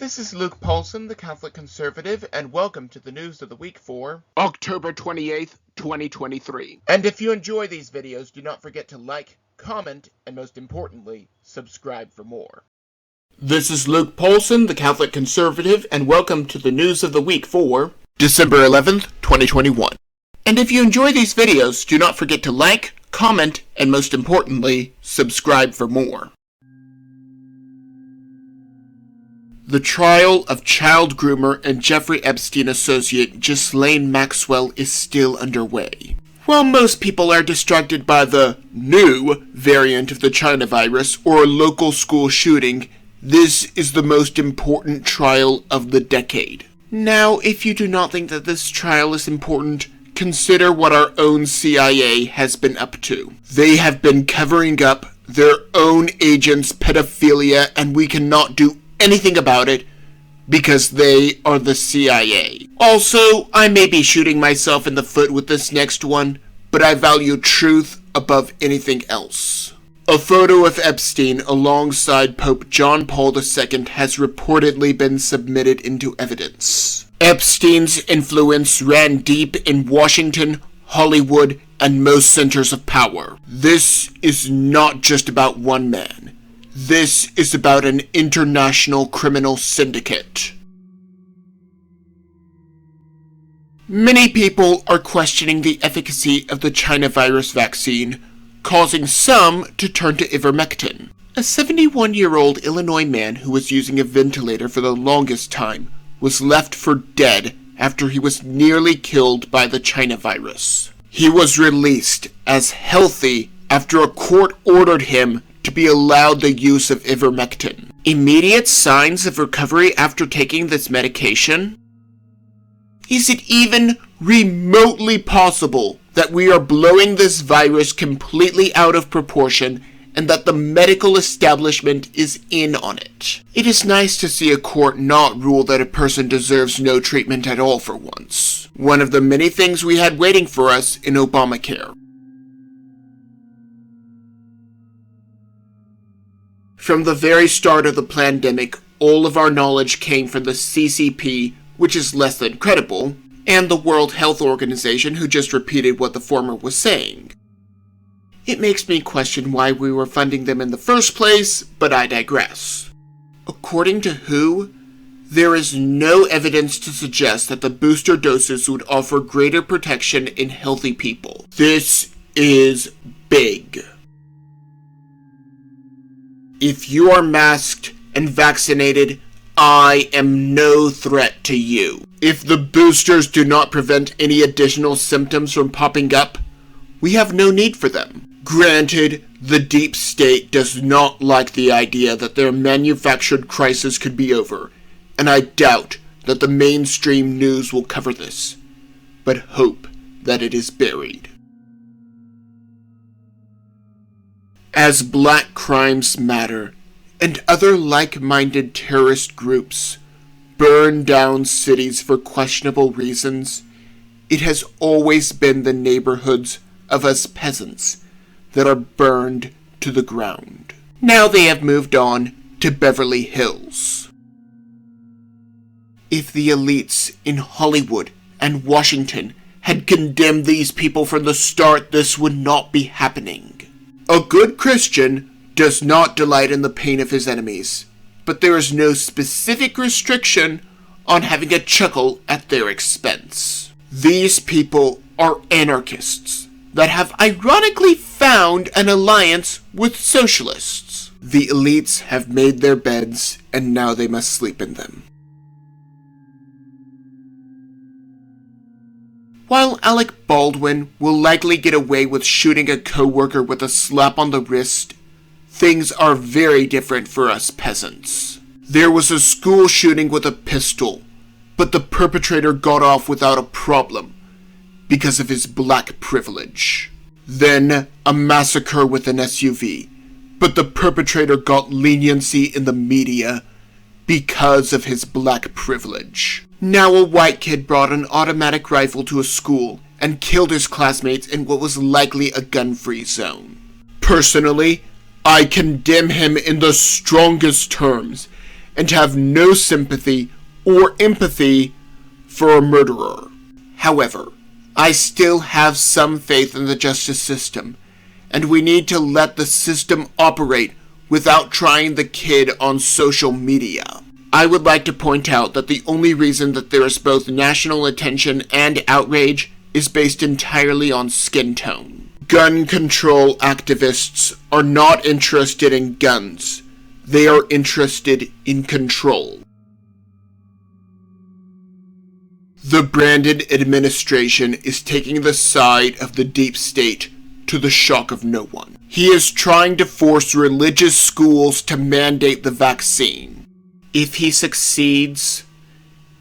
This is Luke Paulson, the Catholic Conservative, and welcome to the news of the week for October 28th, 2023. And if you enjoy these videos, do not forget to like, comment, and most importantly, subscribe for more. This is Luke Paulson, the Catholic Conservative, and welcome to the news of the week for December 11th, 2021. And if you enjoy these videos, do not forget to like, comment, and most importantly, subscribe for more. The trial of child groomer and Jeffrey Epstein associate Ghislaine Maxwell is still underway. While most people are distracted by the new variant of the China virus or a local school shooting, this is the most important trial of the decade. Now, if you do not think that this trial is important, consider what our own CIA has been up to. They have been covering up their own agents' pedophilia, and we cannot do anything about it because they are the CIA. Also, I may be shooting myself in the foot with this next one, but I value truth above anything else. A photo of Epstein alongside Pope John Paul II has reportedly been submitted into evidence. Epstein's influence ran deep in Washington, Hollywood, and most centers of power. This is not just about one man. This is about an international criminal syndicate. Many people are questioning the efficacy of the China virus vaccine, causing some to turn to ivermectin. A 71-year-old Illinois man who was using a ventilator for the longest time was left for dead after he was nearly killed by the China virus. He was released as healthy after a court ordered him to be allowed the use of ivermectin. Immediate signs of recovery after taking this medication? Is it even remotely possible that we are blowing this virus completely out of proportion and that the medical establishment is in on it? It is nice to see a court not rule that a person deserves no treatment at all for once. One of the many things we had waiting for us in Obamacare. From the very start of the pandemic, all of our knowledge came from the CCP, which is less than credible, and the World Health Organization, who just repeated what the former was saying. It makes me question why we were funding them in the first place, but I digress. According to WHO, there is no evidence to suggest that the booster doses would offer greater protection in healthy people. This is big. If you are masked and vaccinated, I am no threat to you. If the boosters do not prevent any additional symptoms from popping up, we have no need for them. Granted, the deep state does not like the idea that their manufactured crisis could be over, and I doubt that the mainstream news will cover this, but hope that it is buried. As Black Crimes Matter and other like-minded terrorist groups burn down cities for questionable reasons, it has always been the neighborhoods of us peasants that are burned to the ground. Now they have moved on to Beverly Hills. If the elites in Hollywood and Washington had condemned these people from the start, this would not be happening. A good Christian does not delight in the pain of his enemies, but there is no specific restriction on having a chuckle at their expense. These people are anarchists that have ironically found an alliance with socialists. The elites have made their beds, and now they must sleep in them. While Alec Baldwin will likely get away with shooting a coworker with a slap on the wrist, things are very different for us peasants. There was a school shooting with a pistol, but the perpetrator got off without a problem because of his black privilege. Then a massacre with an SUV, but the perpetrator got leniency in the media because of his black privilege. Now a white kid brought an automatic rifle to a school and killed his classmates in what was likely a gun-free zone. Personally, I condemn him in the strongest terms, and have no sympathy or empathy for a murderer. However, I still have some faith in the justice system, and we need to let the system operate without trying the kid on social media. I would like to point out that the only reason that there is both national attention and outrage is based entirely on skin tone. Gun control activists are not interested in guns. They are interested in control. The Brandon administration is taking the side of the deep state to the shock of no one. He is trying to force religious schools to mandate the vaccine. If he succeeds,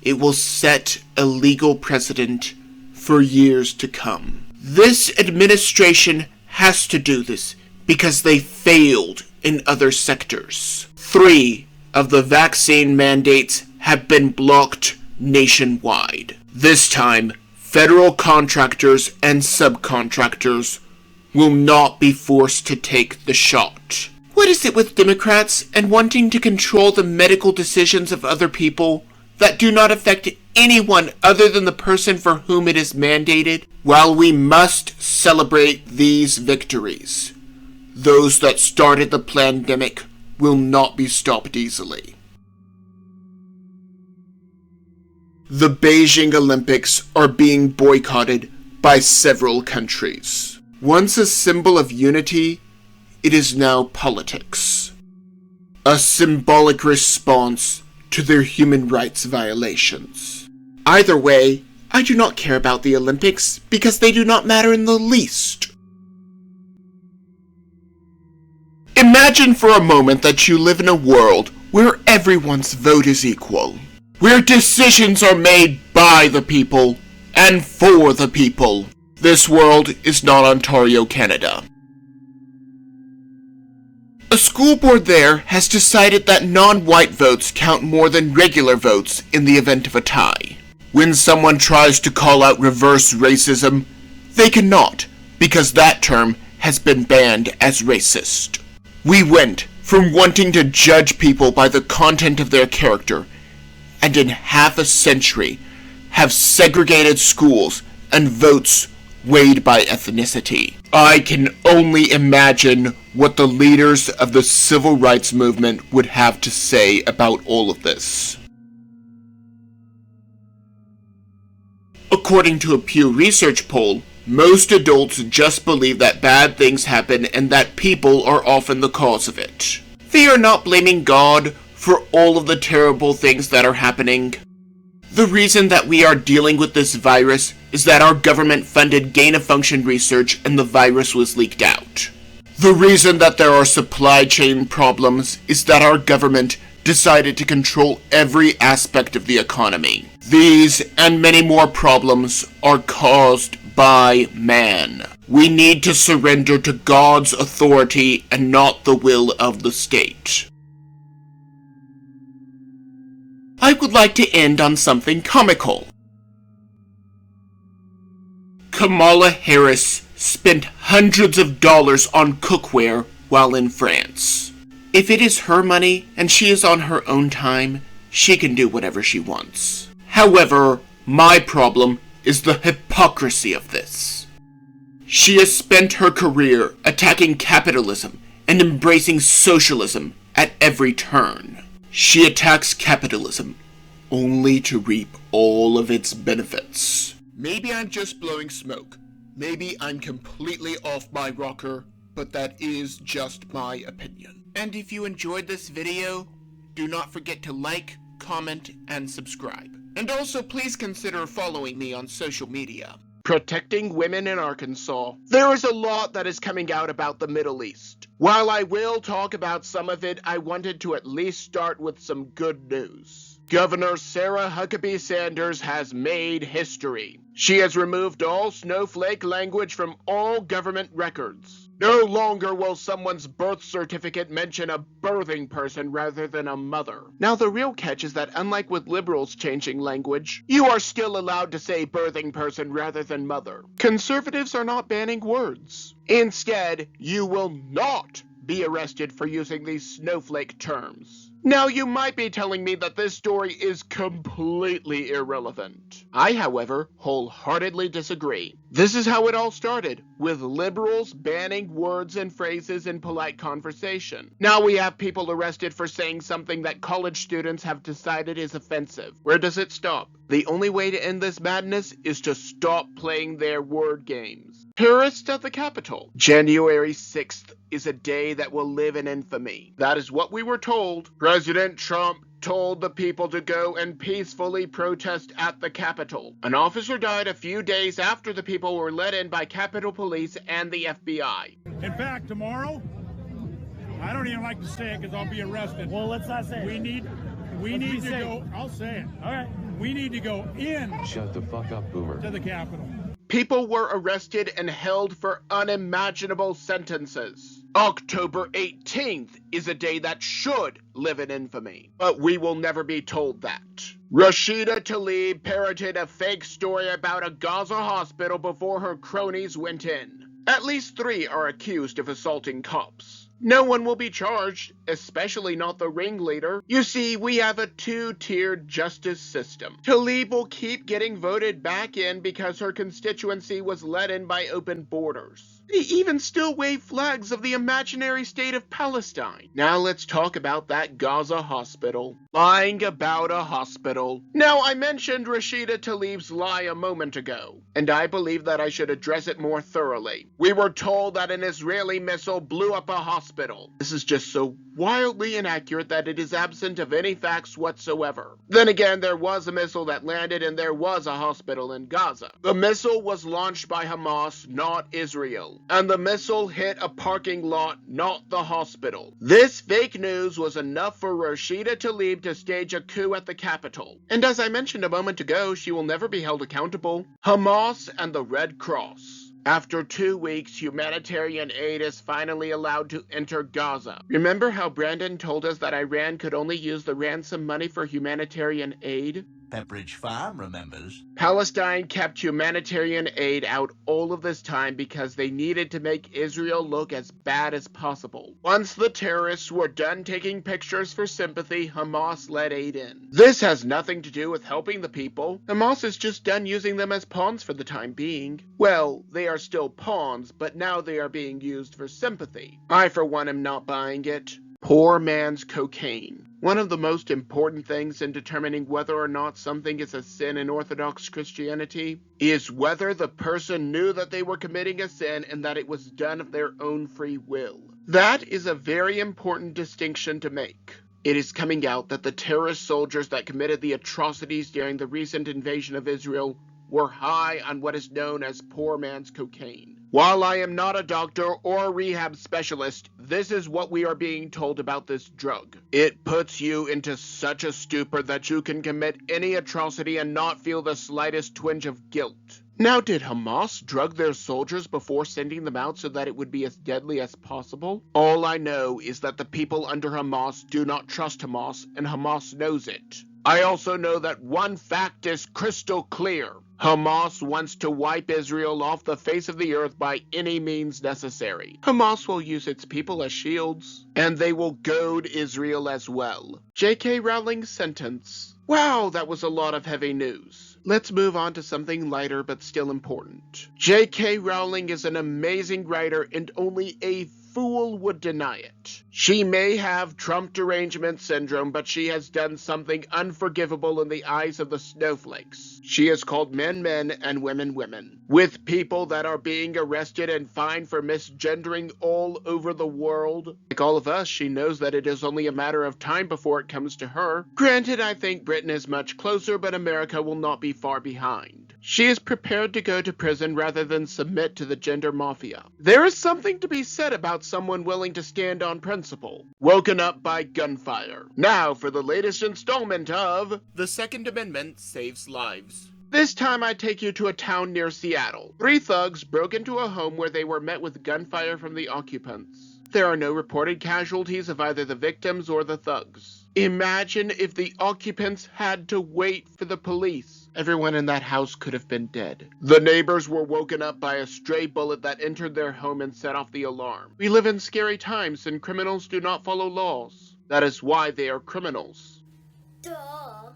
it will set a legal precedent for years to come. This administration has to do this because they failed in other sectors. 3 of the vaccine mandates have been blocked nationwide. This time, federal contractors and subcontractors will not be forced to take the shot. What is it with Democrats and wanting to control the medical decisions of other people that do not affect anyone other than the person for whom it is mandated? While we must celebrate these victories, those that started the pandemic will not be stopped easily. The Beijing Olympics are being boycotted by several countries. Once a symbol of unity, it is now politics. A symbolic response to their human rights violations. Either way, I do not care about the Olympics because they do not matter in the least. Imagine for a moment that you live in a world where everyone's vote is equal, where decisions are made by the people and for the people. This world is not Ontario, Canada. A school board there has decided that non-white votes count more than regular votes in the event of a tie. When someone tries to call out reverse racism, they cannot, because that term has been banned as racist. We went from wanting to judge people by the content of their character, and in half a century have segregated schools and votes weighed by ethnicity. I can only imagine what the leaders of the civil rights movement would have to say about all of this. According to a Pew Research poll, most adults just believe that bad things happen and that people are often the cause of it. They are not blaming God for all of the terrible things that are happening. The reason that we are dealing with this virus is that our government funded gain-of-function research and the virus was leaked out. The reason that there are supply chain problems is that our government decided to control every aspect of the economy. These and many more problems are caused by man. We need to surrender to God's authority and not the will of the state. I would like to end on something comical. Kamala Harris spent hundreds of dollars on cookware while in France. If it is her money and she is on her own time, she can do whatever she wants. However, my problem is the hypocrisy of this. She has spent her career attacking capitalism and embracing socialism at every turn. She attacks capitalism only to reap all of its benefits. Maybe I'm just blowing smoke. Maybe I'm completely off my rocker, but that is just my opinion. And if you enjoyed this video, do not forget to like, comment, and subscribe. And also please consider following me on social media. Protecting women in Arkansas. There is a lot that is coming out about the Middle East. While I will talk about some of it, I wanted to at least start with some good news. Governor Sarah Huckabee Sanders has made history. She has removed all snowflake language from all government records. No longer will someone's birth certificate mention a birthing person rather than a mother. Now the real catch is that unlike with liberals changing language, you are still allowed to say birthing person rather than mother. Conservatives are not banning words. Instead, you will not be arrested for using these snowflake terms. Now you might be telling me that this story is completely irrelevant. I, however, wholeheartedly disagree. This is how it all started, with liberals banning words and phrases in polite conversation. Now we have people arrested for saying something that college students have decided is offensive. Where does it stop? The only way to end this madness is to stop playing their word games. Terrorists at the Capitol. January 6th is a day that will live in infamy. That is what we were told. President Trump told the people to go and peacefully protest at the Capitol. An officer died a few days after the people were let in by Capitol Police and the FBI. In fact, tomorrow, I don't even like to say it because I'll be arrested. Well, let's not say it. We need to go. I'll say it. All right. We need to go in. Shut the fuck up, Boomer. To the Capitol. People were arrested and held for unimaginable sentences. October 18th is a day that should live in infamy, but we will never be told that. Rashida Tlaib parroted a fake story about a Gaza hospital before her cronies went in. At least 3 are accused of assaulting cops. No one will be charged, especially not the ringleader. You see, we have a 2-tiered justice system. Tlaib will keep getting voted back in because her constituency was let in by open borders. They even still wave flags of the imaginary state of Palestine. Now let's talk about that Gaza hospital. Lying about a hospital. Now, I mentioned Rashida Tlaib's lie a moment ago, and I believe that I should address it more thoroughly. We were told that an Israeli missile blew up a hospital. This is just so wildly inaccurate that it is absent of any facts whatsoever. Then again, there was a missile that landed and there was a hospital in Gaza. The missile was launched by Hamas, not Israel. And the missile hit a parking lot, not the hospital. This fake news was enough for Rashida Tlaib to stage a coup at the Capitol. And as I mentioned a moment ago, she will never be held accountable. Hamas and the Red Cross. After 2 weeks, humanitarian aid is finally allowed to enter Gaza. Remember how Brandon told us that Iran could only use the ransom money for humanitarian aid? Pepperidge Farm remembers. Palestine kept humanitarian aid out all of this time because they needed to make Israel look as bad as possible. Once the terrorists were done taking pictures for sympathy, Hamas let aid in. This has nothing to do with helping the people. Hamas is just done using them as pawns for the time being. Well, they are still pawns, but now they are being used for sympathy. I, for one, am not buying it. Poor man's cocaine. One of the most important things in determining whether or not something is a sin in Orthodox Christianity is whether the person knew that they were committing a sin and that it was done of their own free will. That is a very important distinction to make. It is coming out that the terrorist soldiers that committed the atrocities during the recent invasion of Israel were high on what is known as poor man's cocaine. While I am not a doctor or a rehab specialist, this is what we are being told about this drug. It puts you into such a stupor that you can commit any atrocity and not feel the slightest twinge of guilt. Now, did Hamas drug their soldiers before sending them out so that it would be as deadly as possible? All I know is that the people under Hamas do not trust Hamas, and Hamas knows it. I also know that one fact is crystal clear. Hamas wants to wipe Israel off the face of the earth by any means necessary. Hamas will use its people as shields, and they will goad Israel as well. J.K. Rowling's sentence. Wow, that was a lot of heavy news. Let's move on to something lighter but still important. J.K. Rowling is an amazing writer, and only a fool would deny it. She may have Trump derangement syndrome, but she has done something unforgivable in the eyes of the snowflakes. She has called men men and women women, with people that are being arrested and fined for misgendering all over the world. Like all of us, she knows that it is only a matter of time before it comes to her. Granted, I think Britain is much closer, but America will not be far behind. She is prepared to go to prison rather than submit to the gender mafia. There is something to be said about someone willing to stand on principle. Woken Up by Gunfire. Now for the latest installment of The Second Amendment Saves Lives. This time I take you to a town near Seattle. 3 thugs broke into a home where they were met with gunfire from the occupants. There are no reported casualties of either the victims or the thugs. Imagine if the occupants had to wait for the police. Everyone in that house could have been dead. The neighbors were woken up by a stray bullet that entered their home and set off the alarm. We live in scary times and criminals do not follow laws. That is why they are criminals. Duh.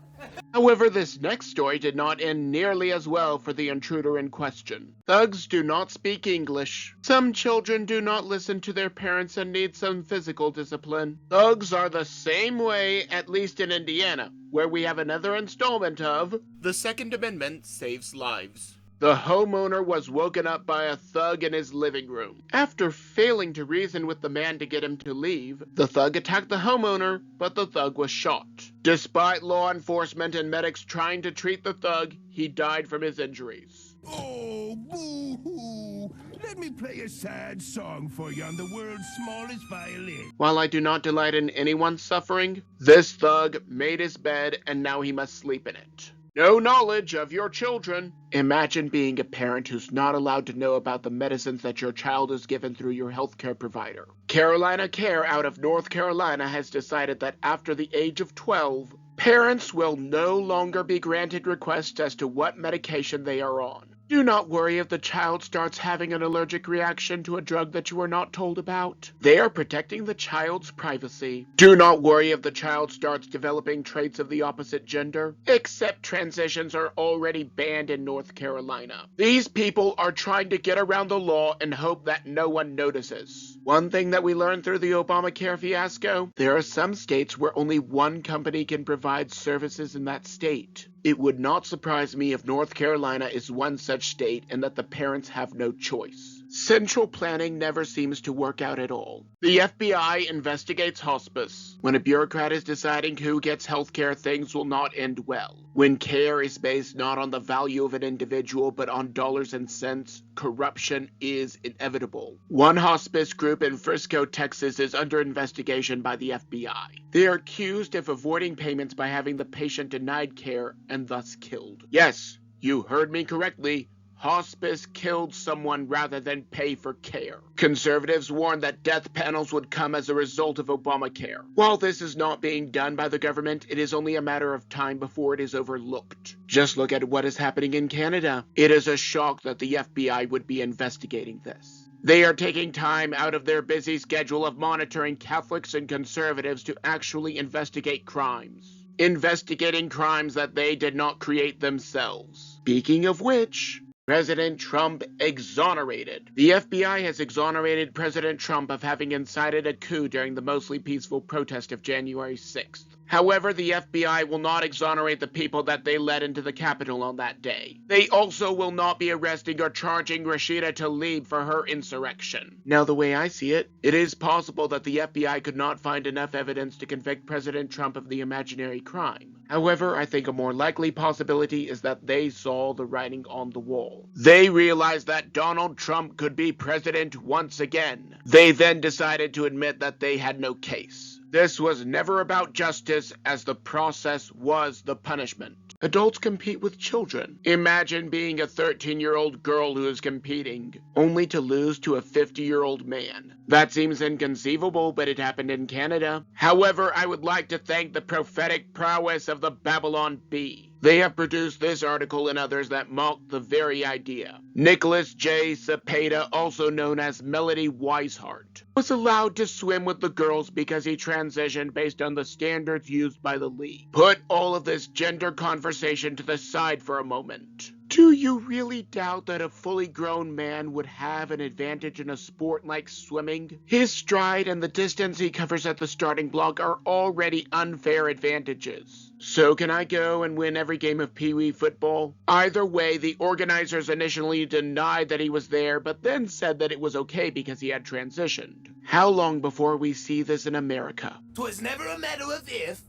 However, this next story did not end nearly as well for the intruder in question. Thugs do not speak English. Some children do not listen to their parents and need some physical discipline. Thugs are the same way, at least in Indiana, where we have another installment of The Second Amendment Saves Lives. The homeowner was woken up by a thug in his living room. After failing to reason with the man to get him to leave, the thug attacked the homeowner, but the thug was shot. Despite law enforcement and medics trying to treat the thug, he died from his injuries. Oh, boo-hoo. Let me play a sad song for you on the world's smallest violin. While I do not delight in anyone's suffering, this thug made his bed and now he must sleep in it. No knowledge of your children. Imagine being a parent who's not allowed to know about the medicines that your child is given through your healthcare provider. Carolina Care out of North Carolina has decided that after the age of 12, parents will no longer be granted requests as to what medication they are on. Do not worry if the child starts having an allergic reaction to a drug that you are not told about. They are protecting the child's privacy. Do not worry if the child starts developing traits of the opposite gender, except transitions are already banned in North Carolina. These people are trying to get around the law and hope that no one notices. One thing that we learned through the Obamacare fiasco, there are some states where only one company can provide services in that state. It would not surprise me if North Carolina is one such state and that the parents have no choice. Central planning never seems to work out at all. The FBI investigates hospice. When a bureaucrat is deciding who gets healthcare, things will not end well. When care is based not on the value of an individual but on dollars and cents, corruption is inevitable. One hospice group in Frisco, Texas is under investigation by the FBI. They are accused of avoiding payments by having the patient denied care and thus killed. Yes, you heard me correctly. Hospice killed someone rather than pay for care. Conservatives warned that death panels would come as a result of Obamacare. While this is not being done by the government, it is only a matter of time before it is overlooked. Just look at what is happening in Canada. It is a shock that the FBI would be investigating this. They are taking time out of their busy schedule of monitoring Catholics and conservatives to actually investigate crimes. Investigating crimes that they did not create themselves. Speaking of which, President Trump exonerated. The FBI has exonerated President Trump of having incited a coup during the mostly peaceful protest of January 6th. However, the FBI will not exonerate the people that they led into the Capitol on that day. They also will not be arresting or charging Rashida Tlaib for her insurrection. Now, the way I see it, it is possible that the FBI could not find enough evidence to convict President Trump of the imaginary crime. However, I think a more likely possibility is that they saw the writing on the wall. They realized that Donald Trump could be president once again. They then decided to admit that they had no case. This was never about justice, as the process was the punishment. Adults compete with children. Imagine being a 13-year-old girl who is competing, only to lose to a 50-year-old man. That seems inconceivable, but it happened in Canada. However, I would like to thank the prophetic prowess of the Babylon Bee. They have produced this article and others that mock the very idea. Nicholas J. Cepeda, also known as Melody Weishart, was allowed to swim with the girls because he transitioned based on the standards used by the league. Put all of this gender conversation to the side for a moment. Do you really doubt that a fully grown man would have an advantage in a sport like swimming? His stride and the distance he covers at the starting block are already unfair advantages. So can I go and win every game of Pee-wee football? Either way, the organizers initially denied that he was there, but then said that it was okay because he had transitioned. How long before we see this in America? 'Twas never a matter of if,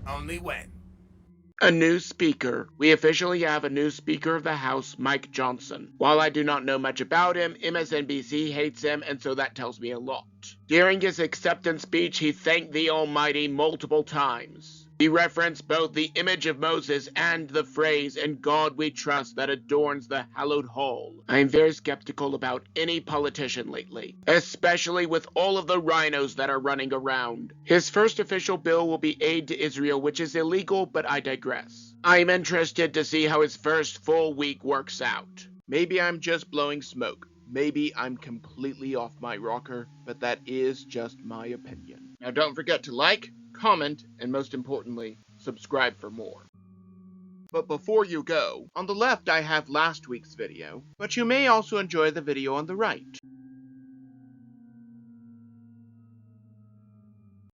only when. A new speaker. We officially have a new Speaker of the House, Mike Johnson. While I do not know much about him, MSNBC hates him, and so that tells me a lot. During his acceptance speech, he thanked the Almighty multiple times. He referenced both the image of Moses and the phrase, "In God we trust," that adorns the hallowed hall. I am very skeptical about any politician lately, especially with all of the rhinos that are running around. His first official bill will be aid to Israel, which is illegal, but I digress. I am interested to see how his first full week works out. Maybe I'm just blowing smoke. Maybe I'm completely off my rocker, but that is just my opinion. Now don't forget to like, comment, and most importantly, subscribe for more. But before you go, on the left I have last week's video, but you may also enjoy the video on the right.